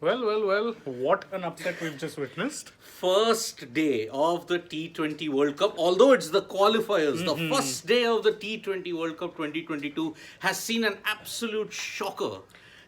Well. What an upset we've just witnessed. First day of the T20 World Cup, although it's the qualifiers, the first day of the T20 World Cup 2022 has seen an absolute shocker.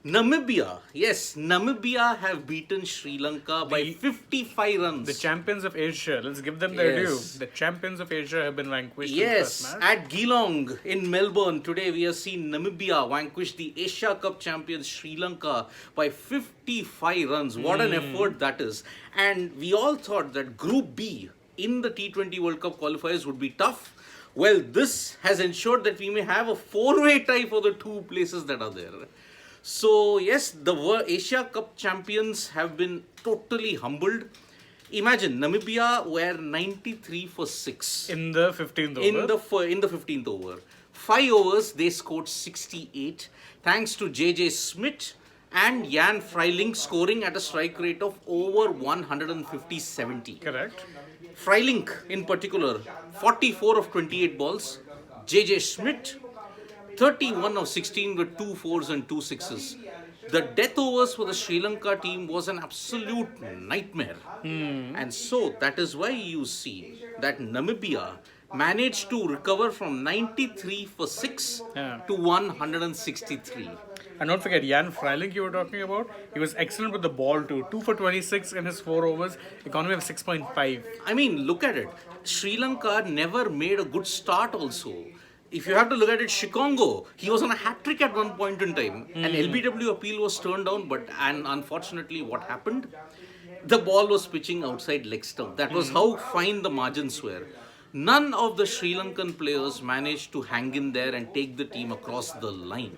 Namibia, yes, Namibia have beaten Sri Lanka by 55 runs. The champions of Asia, let's give them their due. Yes. The champions of Asia have been vanquished in the Yes, first match. at Geelong in Melbourne today we have seen Namibia vanquish the Asia Cup champions Sri Lanka by 55 runs. What an effort that is. And we all thought that Group B in the T20 World Cup qualifiers would be tough. Well, this has ensured that we may have a four-way tie for the two places that are there. So, yes, the Asia Cup champions have been totally humbled. Imagine, Namibia were 93 for 6. In the 15th over. In the 15th over. 5 overs, they scored 68. Thanks to J.J. Smith and Jan Freiling scoring at a strike rate of over 150-70. Correct. Freiling, in particular, 44 of 28 balls. J.J. Smith, 31 of 16 with 2 fours and 2 sixes. The death overs for the Sri Lanka team was an absolute nightmare. And so that is why you see that Namibia managed to recover from 93 for 6 to 163. And don't forget, Jan Freiling you were talking about. He was excellent with the ball too. 2 for 26 in his 4 overs. Economy of 6.5. I mean, look at it. Sri Lanka never made a good start also. If you have to look at it, Shikongo, he was on a hat-trick at one point in time. An LBW appeal was turned down, but unfortunately what happened? The ball was pitching outside leg stump. That was how fine the margins were. None of the Sri Lankan players managed to hang in there and take the team across the line.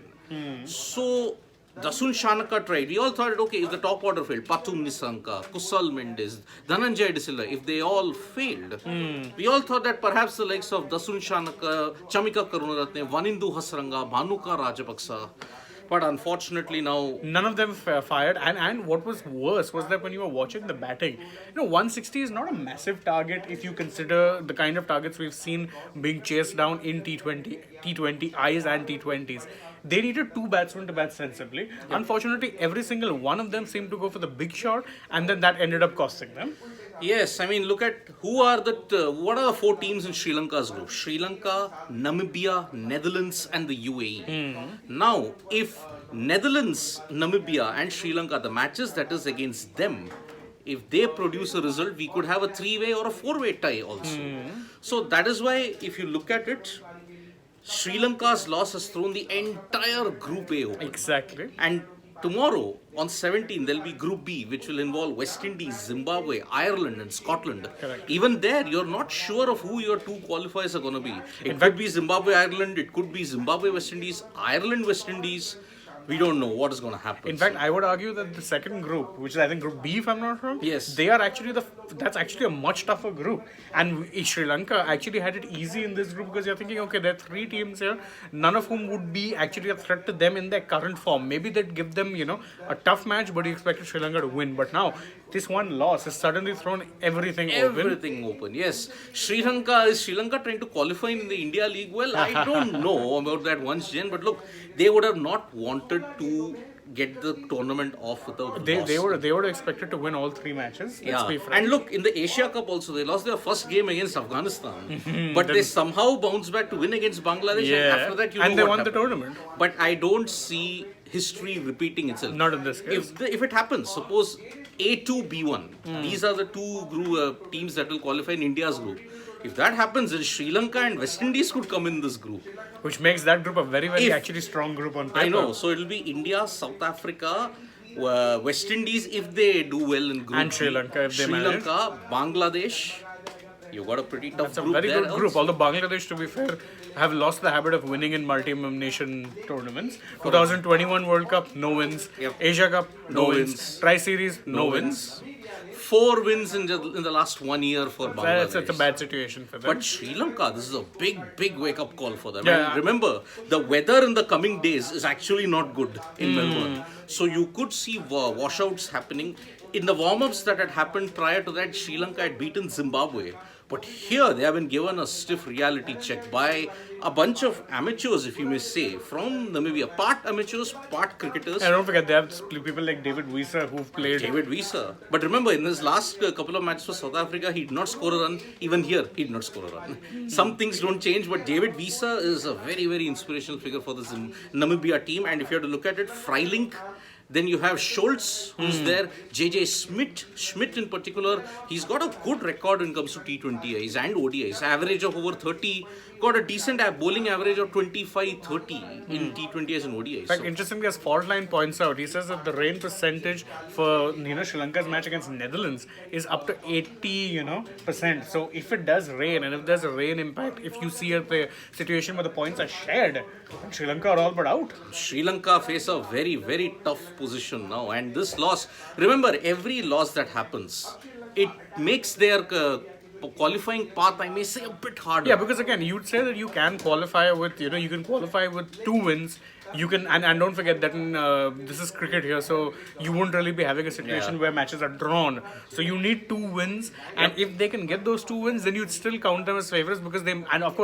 So, Dasun Shanaka tried. We all thought, okay, if the top order failed, Pathum Nisanka, Kusal Mendes, Dhananjay De Silva, if they all failed, we all thought that perhaps the likes of Dasun Shanaka, Chamika Karunaratne, Vanindu Hasranga, Bhanuka Rajapaksa, but unfortunately now... None of them fired. And what was worse was that when you were watching the batting, 160 is not a massive target if you consider the kind of targets we've seen being chased down in T20 Is and T20s. They needed 2 batsmen to bat sensibly. Unfortunately, every single one of them seemed to go for the big shot, and then that ended up costing them. Yes, I mean, look at what are the 4 teams in Sri Lanka's group? Sri Lanka, Namibia, Netherlands and the UAE. Now, if Netherlands, Namibia and Sri Lanka, the matches that is against them, if they produce a result, we could have a 3-way or a 4-way tie also. So that is why, if you look at it, Sri Lanka's loss has thrown the entire Group A open. Exactly. And tomorrow, on 17, there will be Group B, which will involve West Indies, Zimbabwe, Ireland and Scotland. Correct. Even there, you're not sure of who your 2 qualifiers are going to be. It could be Zimbabwe, Ireland. It could be Zimbabwe, West Indies, Ireland, West Indies. We don't know what is going to happen. In fact, I would argue that the second group, which is I think Group B if I'm not wrong, Yes. they are actually that's actually a much tougher group. And Sri Lanka actually had it easy in this group because you're thinking, okay, there are 3 teams here, none of whom would be actually a threat to them in their current form. Maybe they'd give them, a tough match, but you expected Sri Lanka to win. But now, this one loss has suddenly thrown everything open. Everything open, yes. Is Sri Lanka trying to qualify in the India League? Well, I don't know about that once, Jen, but look, they would have not wanted to get the tournament off without loss. They would have expected to win all 3 matches. Let's be frank. And look, in the Asia Cup also, they lost their first game against Afghanistan. But they somehow bounced back to win against Bangladesh. And after that, they won the tournament. But I don't see history repeating itself. Not in this case. If it happens, suppose A2, B1, these are the 2 teams that will qualify in India's group. If that happens, then Sri Lanka and West Indies could come in this group. Which makes that group a very, very actually strong group on paper. I know. So it will be India, South Africa, West Indies if they do well in group. And Sri Lanka if they manage. Sri Lanka, Bangladesh. You got a pretty tough That's group. That's a very there good group. also. Although Bangladesh, to be fair, have lost the habit of winning in multi-nation tournaments. 2021 World Cup, no wins. Yep. Asia Cup, no No wins. wins. Tri-Series, no wins. 4 wins in the last 1 year for Bangladesh. That's a bad situation for them. But Sri Lanka, this is a big wake-up call for them. Yeah. And remember, the weather in the coming days is actually not good in Melbourne. So you could see washouts happening. In the warm-ups that had happened prior to that, Sri Lanka had beaten Zimbabwe But here they have been given a stiff reality check by a bunch of amateurs, if you may say, from Namibia. Part amateurs, part cricketers. And don't forget, they have people like David Wieser who've played. David Wieser. But remember, in his last couple of matches for South Africa, he did not score a run. Even here, he did not score a run. Some things don't change, but David Wieser is a very, very inspirational figure for this Namibia team. And if you have to look at it, Freilink, then you have Schultz, who's there. JJ Schmidt in particular, he's got a good record when it comes to T20Is and ODIs. Average of over 30, got a decent bowling average of 25-30 in T20Is and ODIs. In fact, interestingly, as Faultline points out, he says that the rain percentage for Sri Lanka's match against Netherlands is up to 80%. So if it does rain, and if there's a rain impact, if you see a situation where the points are shared, then Sri Lanka are all but out. Sri Lanka face a very, very tough position now, and this loss, remember, every loss that happens, it makes their qualifying path, I may say, a bit harder. Yeah, because again, you'd say that you can qualify with, you can qualify with 2 wins. You can, and don't forget that this is cricket here, so you won't really be having a situation where matches are drawn. So you need 2 wins, and if they can get those 2 wins, then you'd still count them as favourites because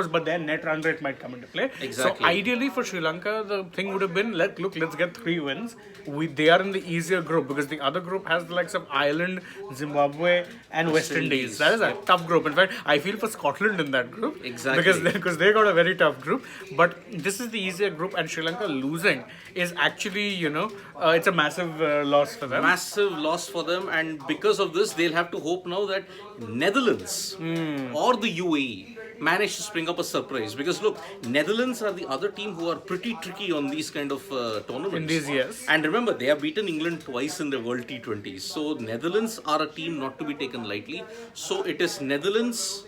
but their net run rate might come into play. Exactly. So ideally for Sri Lanka, the thing would have been, let's get 3 wins. They are in the easier group because the other group has the likes of Ireland, Zimbabwe, and West Indies. That is a tough group. In fact, I feel for Scotland in that group. Exactly. Because they got a very tough group. But this is the easier group, and Sri Lanka losing is actually, it's a massive loss for them. Massive loss for them, and because of this, they'll have to hope now that Netherlands or the UAE manage to spring up a surprise. Because look, Netherlands are the other team who are pretty tricky on these kind of tournaments. In these years. And remember, they have beaten England twice in the World T20s. So Netherlands are a team not to be taken lightly. So it is Netherlands,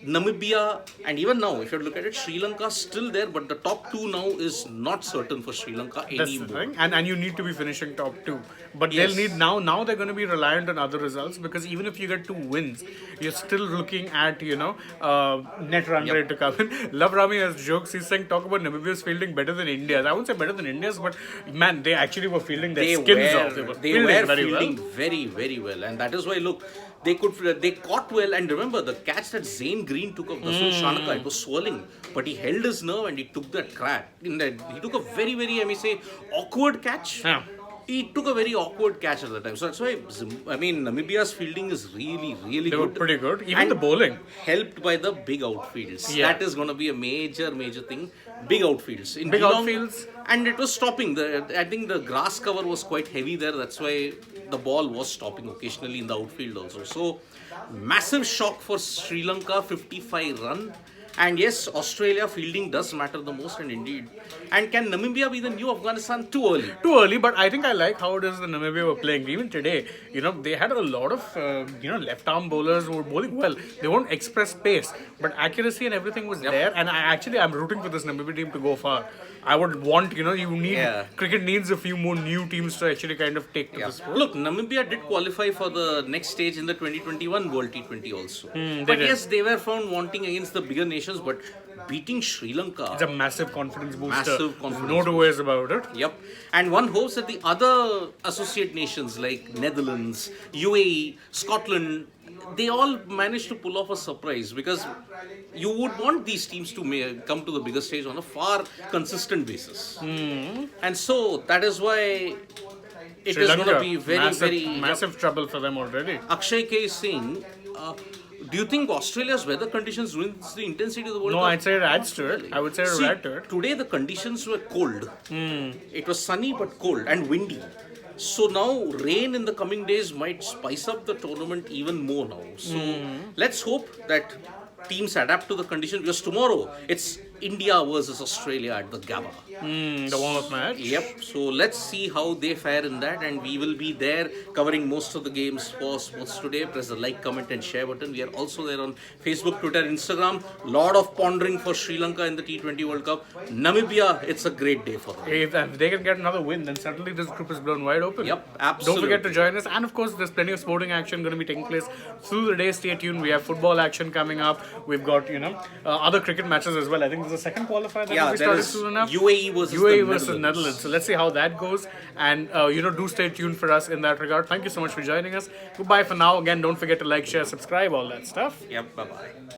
Namibia, and even now, if you look at it, Sri Lanka still there, but the top 2 now is not certain for Sri Lanka anymore. That's the thing. And you need to be finishing top 2. But Yes. they'll need now they're going to be reliant on other results, because even if you get 2 wins, you're still looking at, net run rate to come in. Love Rami has jokes. He's saying, talk about Namibia's fielding better than India's. I wouldn't say better than India's, but man, they actually were fielding their skins off. They were fielding very, very well. And that is why, look, they caught well. And remember, the catch that Zane Green took of Nasul Shanaka, it was swirling, but he held his nerve and he took that crack. He took a very, very, I may say, awkward catch. Yeah. He took a very awkward catch at the time. So that's why, Namibia's fielding is really, really They good. were pretty good. Even And the bowling. helped by the big outfields. Yeah. That is going to be a major, major thing. Big outfields. In Big Geelong, outfields. And it was stopping. I think the grass cover was quite heavy there. That's why the ball was stopping occasionally in the outfield also. So, massive shock for Sri Lanka, 55 run. And yes, Australia fielding does matter the most, and indeed. And can Namibia be the new Afghanistan? Too early. Too early, but I think I like how it is the Namibia were playing. Even today, they had a lot of, left arm bowlers who were bowling well. They won't express pace, but accuracy and everything was there. And I'm rooting for this Namibia team to go far. I would want, cricket needs a few more new teams to actually kind of take to the sport. Look, Namibia did qualify for the next stage in the 2021 World T20 also. But did. yes, they were found wanting against the bigger nations, but beating Sri Lanka. It's a massive confidence booster. Massive confidence No two ways about it. Yep. And one hopes that the other associate nations like Netherlands, UAE, Scotland, they all managed to pull off a surprise, because you would want these teams to come to the bigger stage on a far consistent basis. And so that is why it Sri is Lanka, going to be very, very... massive trouble for them already. Akshay K is saying, do you think Australia's weather conditions ruins the intensity of the World No, Cup? I'd say it adds to it. I would say it See, would add to it. today the conditions were cold. It was sunny but cold and windy. So now rain in the coming days might spice up the tournament even more now. So let's hope that teams adapt to the conditions, because tomorrow it's India versus Australia at the Gabba. The warm-up match. Yep. So let's see how they fare in that, and we will be there covering most of the games for Sports Today. Press the like, comment, and share button. We are also there on Facebook, Twitter, Instagram. Lot of pondering for Sri Lanka in the T20 World Cup. Namibia, it's a great day for them. If they can get another win, then suddenly this group is blown wide open. Yep, absolutely. Don't forget to join us. And of course, there's plenty of sporting action going to be taking place through the day. Stay tuned. We have football action coming up. We've got, other cricket matches as well. I think there's a second qualifier that Yeah, will be there started is soon enough. UAE versus UAE the versus Netherlands. Netherlands. So let's see how that goes. And, do stay tuned for us in that regard. Thank you so much for joining us. Goodbye for now. Again, don't forget to like, share, subscribe, all that stuff. Yep, bye bye.